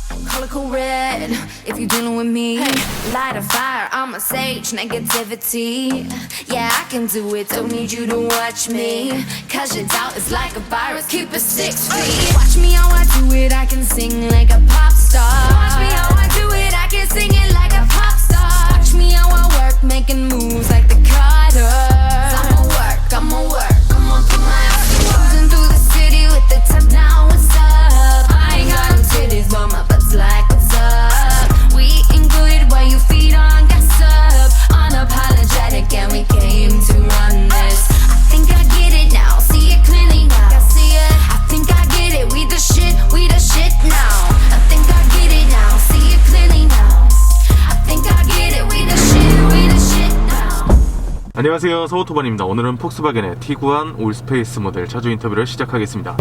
Color red, if you're dealing with me. Light a fire, I'm a sage, negativity. Yeah, I can do it, don't need you to watch me. Cause your doubt is like a virus, keep it 6 feet. Watch me how I do it, I can sing like a pop star. Watch me how I do it, I can sing it like a pop star. Watch me how I work, making moves like the Carters. I'ma work, I'ma put my ass to work. Cruising through the city with the top, now what's up? I ain't got no titties, but my butt's like what's up? We eating good while you feet on gas up. Unapologetic and we came to run this. I think I get it now, see it clearly now. I see it, I think I get it, we the shit now. I think I get it now, see it clearly now. I think I get it, we the shit now. 안녕하세요, 서우토반입니다. 오늘은 폭스바겐의 티구안 올스페이스 모델 차주 인터뷰를 시작하겠습니다.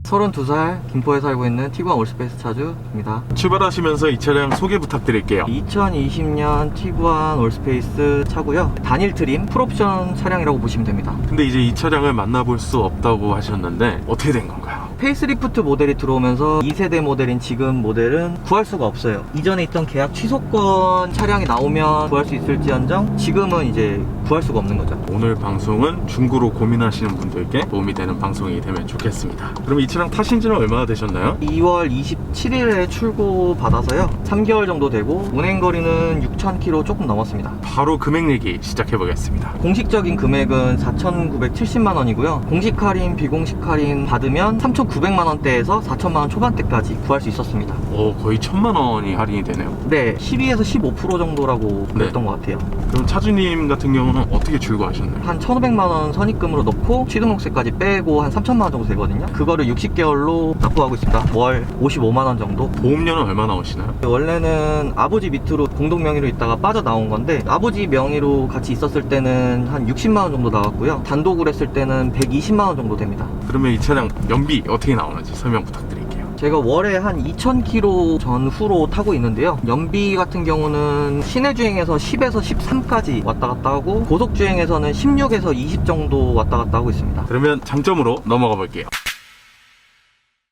32살 김포에 살고 있는 티구안 올스페이스 차주입니다. 출발하시면서 이 차량 소개 부탁드릴게요. 2020년 티구안 올스페이스 차고요. 단일 트림 풀옵션 차량이라고 보시면 됩니다. 근데 이제 이 차량을 만나볼 수 없다고 하셨는데 어떻게 된 건가요? 페이스리프트 모델이 들어오면서 2세대 모델인 지금 모델은 구할 수가 없어요. 이전에 있던 계약 취소권 차량이 나오면 구할 수 있을지언정 지금은 이제 구할 수가 없는 거죠. 오늘 방송은 중고로 고민하시는 분들께 도움이 되는 방송이 되면 좋겠습니다. 그럼 이 차량 타신 지는 얼마나 되셨나요? 2월 27일에 출고 받아서요. 3개월 정도 되고 운행거리는 6,000km 조금 넘었습니다. 바로 금액 얘기 시작해 보겠습니다. 공식적인 금액은 4,970만 원이고요. 공식 할인, 비공식 할인 받으면 3,900만 원대에서 4,000만 원 초반대까지 구할 수 있었습니다. 거의 1,000만 원이 할인이 되네요. 네, 12에서 15% 정도라고 그랬던 것 같아요. 그럼 차주님 같은 경우는 어떻게 출고하셨나요? 한 1,500만 원 선입금으로 넣고 취등록세까지 빼고 한 3,000만 원 정도 되거든요. 그거를 60개월로 납부하고 있습니다. 월 55만 원 정도. 보험료는 얼마 나오시나요? 원래는 아버지 밑으로 공동 명의로 있다가 빠져나온 건데 아버지 명의로 같이 있었을 때는 한 60만 원 정도 나왔고요. 단독으로 했을 때는 120만 원 정도 됩니다. 그러면 이 차량 연비 어떻게 나오는지 설명 부탁드릴게요. 제가 월에 한 2,000km 전후로 타고 있는데요. 연비 같은 경우는 시내 주행에서 10에서 13까지 왔다 갔다 하고 고속 주행에서는 16에서 20 정도 왔다 갔다 하고 있습니다. 그러면 장점으로 넘어가 볼게요.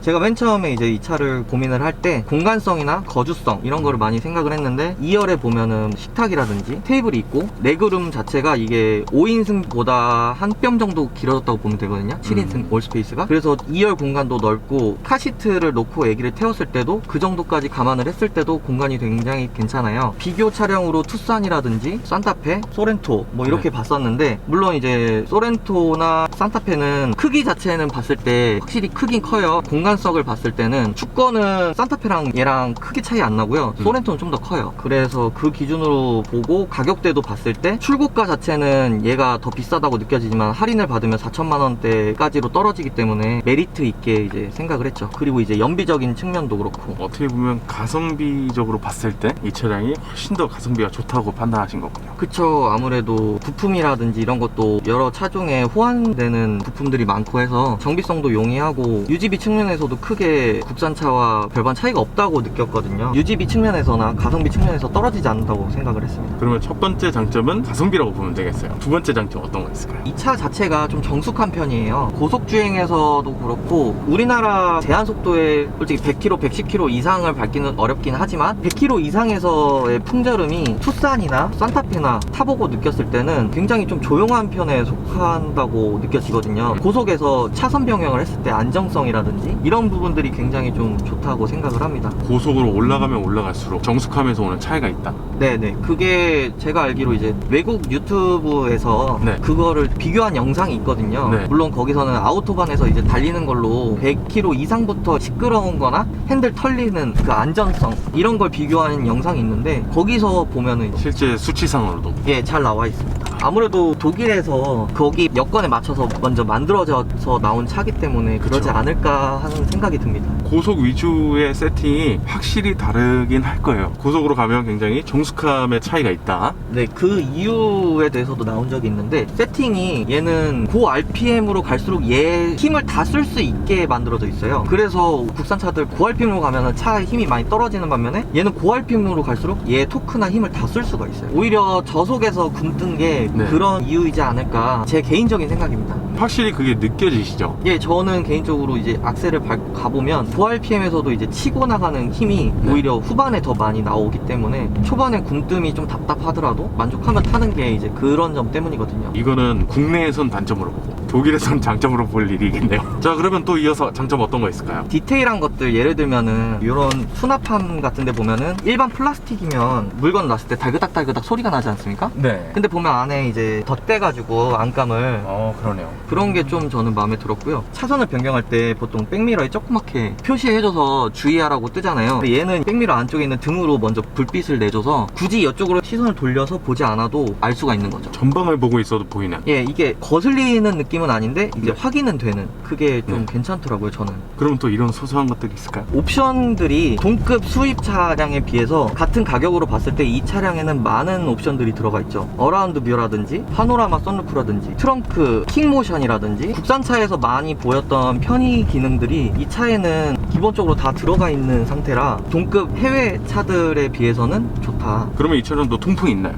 제가 맨 처음에 이제 이 차를 고민을 할 때 공간성이나 거주성 이런 거를 많이 생각을 했는데 2열에 보면은 식탁이라든지 테이블이 있고 레그룸 자체가 이게 5인승보다 한 뼘 정도 길어졌다고 보면 되거든요. 7인승 올스페이스가. 그래서 2열 공간도 넓고 카시트를 놓고 애기를 태웠을 때도 그 정도까지 감안을 했을 때도 공간이 굉장히 괜찮아요. 비교 차량으로 투싼이라든지 산타페, 소렌토 뭐 이렇게 봤었는데 물론 이제 소렌토나 산타페는 크기 자체는 봤을 때 확실히 크긴 커요. 공간성을 봤을 때는 주권은 산타페랑 얘랑 크게 차이 안 나고요. 소렌토는 좀 더 커요. 그래서 그 기준으로 보고 가격대도 봤을 때 출고가 자체는 얘가 더 비싸다고 느껴지지만 할인을 받으면 4,000만 원대까지로 떨어지기 때문에 메리트 있게 이제 생각을 했죠. 그리고 이제 연비적인 측면도 그렇고 어떻게 보면 가성비적으로 봤을 때 이 차량이 훨씬 더 가성비가 좋다고 판단하신 거군요. 그쵸. 아무래도 부품이라든지 이런 것도 여러 차종에 호환되는 부품들이 많고 해서 정비성도 용이하고 유지비 측면에서도 크게 국산차와 별반 차이가 없다고 느꼈거든요. 유지비 측면에서나 가성비 측면에서 떨어지지 않는다고 생각을 했습니다. 그러면 첫 번째 장점은 가성비라고 보면 되겠어요. 두 번째 장점 어떤 거 있을까요? 이 차 자체가 좀 정숙한 편이에요. 고속주행에서도 그렇고 우리나라 제한 속도에 솔직히 100km, 110km 이상을 밟기는 어렵긴 하지만 100km 이상에서의 풍절음이 투싼이나 산타페나 타보고 느꼈을 때는 굉장히 좀 조용한 편에 속한다고 느껴지거든요. 고속에서 차선 변경을 했을 때 안정성이라든지 이런 부분들이 굉장히 좀 좋다고 생각을 합니다. 고속으로 올라가면 올라갈수록 정숙함에서 오는 차이가 있다? 네네. 그게 제가 알기로 이제 외국 유튜브에서 네. 그거를 비교한 영상이 있거든요. 네. 물론 거기서는 아우토반에서 이제 달리는 걸로 100km 이상부터 시끄러운 거나 핸들 털리는 그 안전성 이런 걸 비교하는 영상이 있는데 거기서 보면은 실제 수치상으로도 예, 잘 나와 있습니다. 아무래도 독일에서 거기 여건에 맞춰서 먼저 만들어져서 나온 차기 때문에 그러지 그쵸. 않을까 하는 생각이 듭니다. 고속 위주의 세팅이 확실히 다르긴 할 거예요. 고속으로 가면 굉장히 정숙함의 차이가 있다. 네, 그 이유에 대해서도 나온 적이 있는데 세팅이 얘는 고 RPM으로 갈수록 얘 힘을 다 쓸 수 있게 만들어져 있어요. 그래서 국산차들 고 RPM으로 가면 차 힘이 많이 떨어지는 반면에 얘는 고 RPM으로 갈수록 얘 토크나 힘을 다 쓸 수가 있어요. 오히려 저속에서 굼뜬 게 네. 그런 이유이지 않을까 제 개인적인 생각입니다. 확실히 그게 느껴지시죠? 예, 저는 개인적으로 이제 악셀을 밟고 가보면 고RPM에서도 이제 치고 나가는 힘이 네. 오히려 후반에 더 많이 나오기 때문에 초반에 굼뜸이 좀 답답하더라도 만족하면 타는 게 이제 그런 점 때문이거든요. 이거는 국내에선 단점으로 보고 독일에선 장점으로 볼 일이겠네요. 자, 그러면 또 이어서 장점 어떤 거 있을까요? 디테일한 것들, 예를 들면은 이런 수납함 같은 데 보면은 일반 플라스틱이면 물건 놨을 때 달그닥달그닥 소리가 나지 않습니까? 네. 근데 보면 안에 이제 덧대가지고 안감을 그러네요. 그런 게 좀 저는 마음에 들었고요. 차선을 변경할 때 보통 백미러에 조그맣게 표시해줘서 주의하라고 뜨잖아요. 근데 얘는 백미러 안쪽에 있는 등으로 먼저 불빛을 내줘서 굳이 이쪽으로 시선을 돌려서 보지 않아도 알 수가 있는 거죠. 전방을 보고 있어도 보이는. 예, 이게 거슬리는 느낌은 아닌데 이제 네. 확인은 되는, 그게 좀 네. 괜찮더라고요, 저는. 그럼 또 이런 소소한 것들이 있을까요? 옵션들이 동급 수입 차량에 비해서 같은 가격으로 봤을 때 이 차량에는 많은 옵션들이 들어가 있죠. 어라운드 뷰라든지 파노라마 선루프라든지 트렁크 킥모션이라든지 국산차에서 많이 보였던 편의 기능들이 이 차에는 기본적으로 다 들어가 있는 상태라 동급 해외 차들에 비해서는 좋다. 그러면 이 차량도 통풍이 있나요?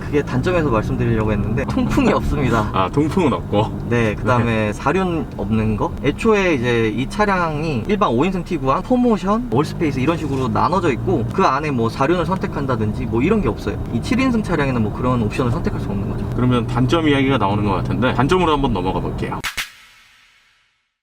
그게 단점에서 말씀드리려고 했는데 통풍이 없습니다. 아, 통풍은 없고. 네, 그 다음에 사륜 없는 거. 애초에 이제 이 차량이 일반 5인승 T구간, 4모션, 올스페이스 이런 식으로 나눠져 있고 그 안에 뭐 사륜을 선택한다든지 뭐 이런 게 없어요. 이 7인승 차량에는 뭐 그런 옵션을 선택할 수 없는 거죠. 그러면 단점 이야기가 나오는 것 같은데 단점으로 한번 넘어가 볼게요.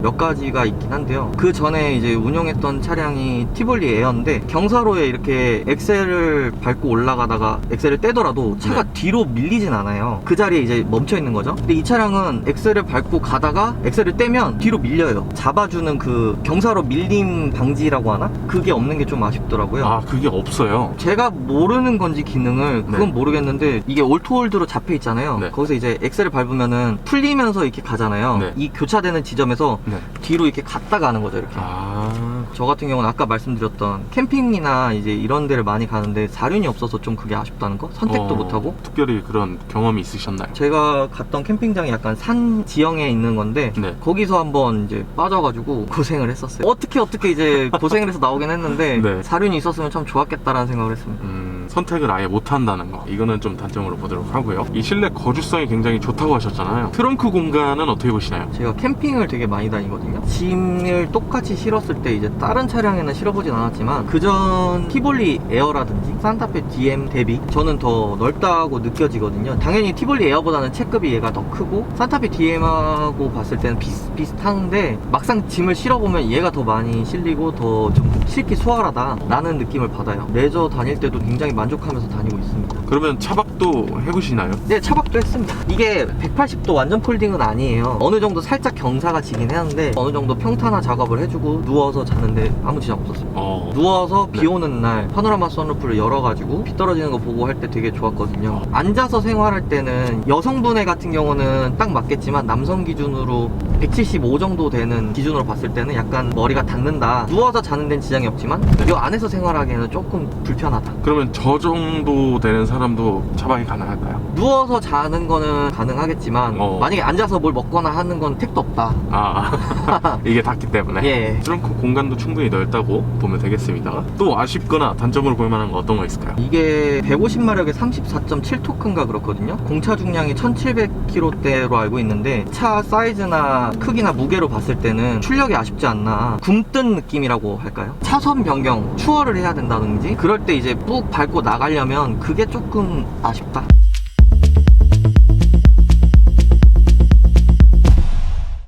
몇 가지가 있긴 한데요. 그 전에 이제 운영했던 차량이 티볼리 에어인데 경사로에 이렇게 엑셀을 밟고 올라가다가 엑셀을 떼더라도 차가 네. 뒤로 밀리진 않아요. 그 자리에 이제 멈춰 있는 거죠. 근데 이 차량은 엑셀을 밟고 가다가 엑셀을 떼면 뒤로 밀려요. 잡아주는 그 경사로 밀림 방지라고 하나? 그게 없는 게 좀 아쉽더라고요. 아, 그게 없어요. 제가 모르는 건지 기능을 그건 네. 모르겠는데 이게 올토홀드로 잡혀 있잖아요. 네. 거기서 이제 엑셀을 밟으면은 풀리면서 이렇게 가잖아요. 네. 이 교차되는 지점에서 네. 뒤로 이렇게 갔다 가는 거죠, 이렇게. 아, 저 같은 경우는 아까 말씀드렸던 캠핑이나 이제 이런 데를 많이 가는데 사륜이 없어서 좀 그게 아쉽다는 거? 선택도 못하고. 특별히 그런 경험이 있으셨나요? 제가 갔던 캠핑장이 약간 산 지형에 있는 건데 네. 거기서 한번 이제 빠져가지고 고생을 했었어요. 어떻게 이제 고생을 해서 나오긴 했는데 네. 사륜이 있었으면 참 좋았겠다라는 생각을 했습니다. 선택을 아예 못한다는 거, 이거는 좀 단점으로 보도록 하고요. 이 실내 거주성이 굉장히 좋다고 하셨잖아요. 트렁크 공간은 어떻게 보시나요? 제가 캠핑을 되게 많이 다니거든요. 짐을 똑같이 실었을 때 이제 다른 차량에는 실어보진 않았지만 그전 티볼리 에어라든지 산타페 DM 대비 저는 더 넓다고 느껴지거든요. 당연히 티볼리 에어보다는 체급이 얘가 더 크고 산타페 DM하고 봤을 때는 비슷한데 막상 짐을 실어보면 얘가 더 많이 실리고 더 좀 실기 수월하다 라는 느낌을 받아요. 레저 다닐 때도 굉장히 만족하면서 다니고 있습니다. 그러면 차박도 해보시나요? 네, 차박도 했습니다. 이게 180도 완전 폴딩은 아니에요. 어느 정도 살짝 경사가 지긴 하는데 어느 정도 평탄화 작업을 해주고 누워서 자는데 아무 지장 없었어요. 누워서 네. 비 오는 날 파노라마 선루프를 열어가지고 비 떨어지는 거 보고 할 때 되게 좋았거든요. 앉아서 생활할 때는 여성분의 같은 경우는 딱 맞겠지만 남성 기준으로 175 정도 되는 기준으로 봤을 때는 약간 머리가 닿는다. 누워서 자는 데는 지장이 없지만 이 안에서 생활하기에는 조금 불편하다. 그러면 저 정도 되는 사람도 차박이 가능할까요? 누워서 자는 거는 가능하겠지만 만약에 앉아서 뭘 먹거나 하는 건 택도 없다. 이게 닿기 때문에. 예. 트렁크 공간도 충분히 넓다고 보면 되겠습니다. 또 아쉽거나 단점으로 볼 만한 거 어떤 거 있을까요? 이게 150마력에 34.7토크인가 그렇거든요. 공차 중량이 1700kg대로 알고 있는데 차 사이즈나 크기나 무게로 봤을 때는 출력이 아쉽지 않나. 굼뜬 느낌이라고 할까요? 차선 변경, 추월을 해야 된다든지 그럴 때 이제 꾹 밟고 나가려면 그게 조금 아쉽다.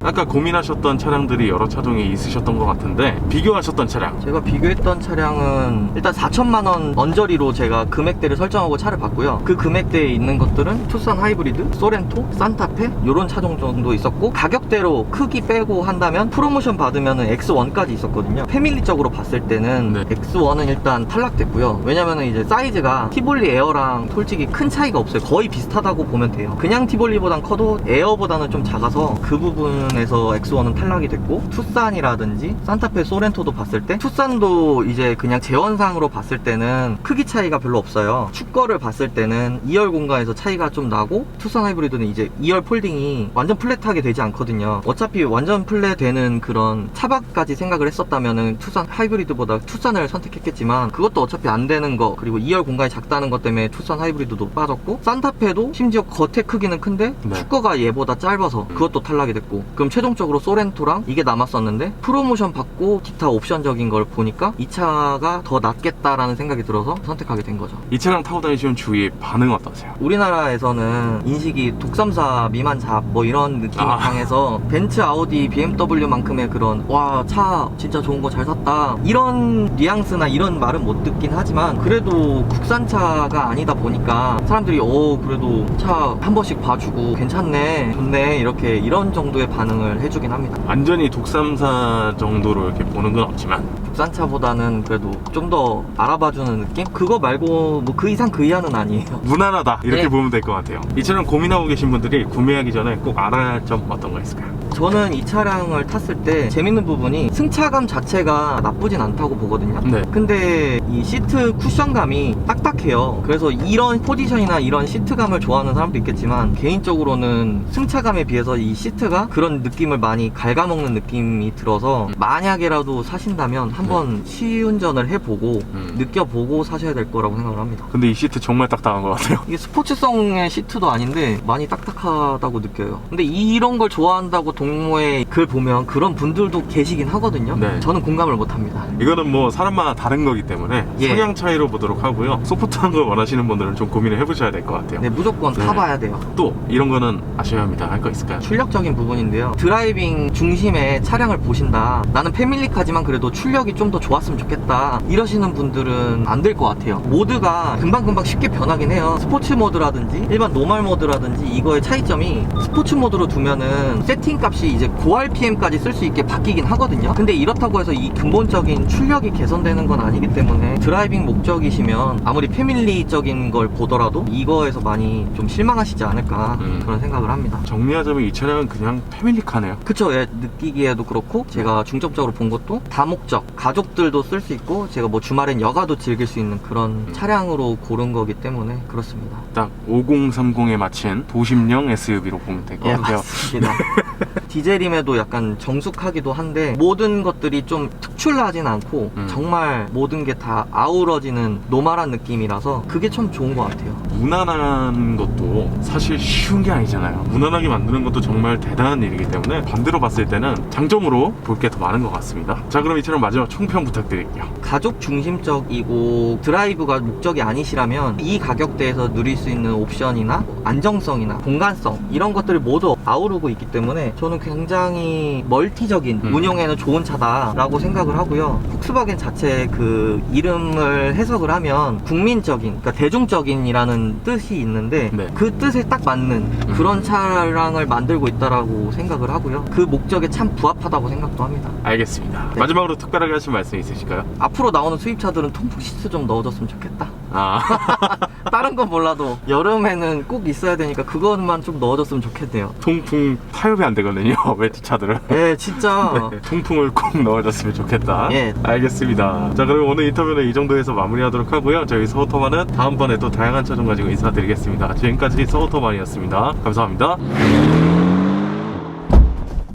아까 고민하셨던 차량들이 여러 차종이 있으셨던 것 같은데 비교하셨던 차량, 제가 비교했던 차량은 일단 4천만원 언저리로 제가 금액대를 설정하고 차를 봤고요. 그 금액대에 있는 것들은 투싼 하이브리드, 소렌토, 산타페 이런 차종 정도 있었고 가격대로 크기 빼고 한다면 프로모션 받으면 X1까지 있었거든요. 패밀리적으로 봤을 때는 네. X1은 일단 탈락됐고요. 왜냐면 이제 사이즈가 티볼리 에어랑 솔직히 큰 차이가 없어요. 거의 비슷하다고 보면 돼요. 그냥 티볼리보단 커도 에어보다는 좀 작아서 그 부분에서 X1은 탈락이 됐고 투싼이라든지 산타페, 소렌토도 봤을 때 투싼도 이제 그냥 재원상으로 봤을 때는 크기 차이가 별로 없어요. 축거를 봤을 때는 2열 공간에서 차이가 좀 나고 투싼 하이브리드는 이제 2열 폴딩이 완전 플랫하게 되지 않거든요. 어차피 완전 플랫 되는 그런 차박까지 생각을 했었다면은 투싼 하이브리드보다 투싼을 선택했겠지만 그것도 어차피 안 되는 거, 그리고 2열 공간이 작다는 것 때문에 투싼 하이브리드도 빠졌고, 산타페도 심지어 겉에 크기는 큰데 네. 축거가 얘보다 짧아서 그것도 탈락이 됐고, 그럼 최종적으로 소렌토랑 이게 남았었는데 프로모션 받고 기타 옵션적인 걸 보니까 이 차가 더 낫겠다라는 생각이 들어서 선택하게 된 거죠. 이 차량 타고 다니시면 주위의 반응 어떠세요? 우리나라에서는 인식이 독삼사 미만 잡 뭐 이런 느낌이 강해서 벤츠, 아우디, BMW만큼의 그런 와, 차 진짜 좋은 거 잘 샀다 이런 뉘앙스나 이런 말은 못 듣긴 하지만, 그래도 국산차가 아니다 보니까 사람들이 그래도 차 한 번씩 봐주고 괜찮네, 좋네, 이렇게 이런 정도의 반응을 해주긴 합니다. 완전히 독삼사 정도로 이렇게 보는 건 없지만 국산차보다는 그래도 좀 더 알아봐주는 느낌? 그거 말고 뭐 그 이상 그 이하는 아니에요. 무난하다 이렇게 네. 보면 될 것 같아요. 이 차량 고민하고 계신 분들이 구매하기 전에 꼭 알아야 할 점 어떤 거 있을까요? 저는 이 차량을 탔을 때 재밌는 부분이 승차감 자체가 나쁘진 않다고 보거든요. 네. 근데 이 시트 쿠션감이 딱딱해요. 그래서 이런 포지션이나 이런 시트감을 좋아하는 사람도 있겠지만, 개인적으로는 승차감에 비해서 이 시트가 그런 느낌을 많이 갉아먹는 느낌이 들어서, 만약에라도 사신다면 한번 시운전을 해보고 느껴보고 사셔야 될 거라고 생각을 합니다. 근데 이 시트 정말 딱딱한 것 같아요. 이게 스포츠성의 시트도 아닌데 많이 딱딱하다고 느껴요. 근데 이런 걸 좋아한다고 동호회 글 보면 그런 분들도 계시긴 하거든요. 네. 저는 공감을 못합니다. 이거는 뭐 사람마다 다른 거기 때문에 예. 성향 차이로 보도록 하고요. 소프트한 걸 원하시는 분들은 좀 고민을 해보셔야 될 것 같아요. 네, 무조건 네. 타봐야 돼요. 또 이런 거는 아셔야 합니다. 할 거 있을까요? 출력적인 부분인데요. 드라이빙 중심의 차량을 보신다, 나는 패밀리카지만 그래도 출력이 좀 더 좋았으면 좋겠다, 이러시는 분들은 안 될 것 같아요. 모드가 금방금방 쉽게 변하긴 해요. 스포츠 모드라든지 일반 노멀 모드라든지 이거의 차이점이, 스포츠 모드로 두면은 세팅 값이 이제 고RPM까지 쓸 수 있게 바뀌긴 하거든요. 근데 이렇다고 해서 이 근본적인 출력이 개선되는 건 아니기 때문에 드라이빙 목적이시면 아무리 패밀리적인 걸 보더라도 이거에서 많이 좀 실망하시지 않을까 그런 생각을 합니다. 정리하자면 이 차량은 그냥 패밀리카네요. 그쵸. 예, 느끼기에도 그렇고, 제가 중점적으로 본 것도 다목적, 가족들도 쓸 수 있고, 제가 뭐 주말엔 여가도 즐길 수 있는 그런 차량으로 고른 거기 때문에 그렇습니다. 딱 5030에 맞춘 도심형 SUV로 보면 될 것 예, 같아요. 맞습니다. 디젤임에도 약간 정숙하기도 한데 모든 것들이 좀 특출나진 않고 정말 모든 게 다 아우러지는 노멀한 느낌이라서 그게 참 좋은 것 같아요. 무난한 것도 사실 쉬운 게 아니잖아요. 무난하게 만드는 것도 정말 대단한 일이기 때문에 반대로 봤을 때는 장점으로 볼 게 더 많은 것 같습니다. 자, 그럼 이 차량 마지막 총평 부탁드릴게요. 가족 중심적이고 드라이브가 목적이 아니시라면 이 가격대에서 누릴 수 있는 옵션이나 안정성이나 공간성 이런 것들을 모두 아우르고 있기 때문에 저는 굉장히 멀티적인 운용에는 좋은 차다라고 생각을 하고요. 폭스바겐 자체 그 이름을 해석을 하면 국민적인, 그러니까 대중적인이라는 뜻이 있는데 네. 그 뜻에 딱 맞는 그런 차량을 만들고 있다라고 생각을 하고요. 그 목적에 참 부합하다고 생각도 합니다. 알겠습니다. 네. 마지막으로 특별하게 하신 말씀 있으실까요? 앞으로 나오는 수입차들은 통풍 시트 좀 넣어줬으면 좋겠다. 아, 다른 건 몰라도 여름에는 꼭 있어야 되니까 그것만 좀 넣어줬으면 좋겠네요. 통풍 타협이 안 되거든요. 웨트차들은. 예, 진짜. 네, 통풍을 꼭 넣어줬으면 좋겠다. 예. 알겠습니다. 자, 그럼 오늘 인터뷰는 이 정도에서 마무리하도록 하고요. 저희 서오토만은 다음번에 또 다양한 차 좀 가지고 인사드리겠습니다. 지금까지 서오토만이었습니다. 감사합니다.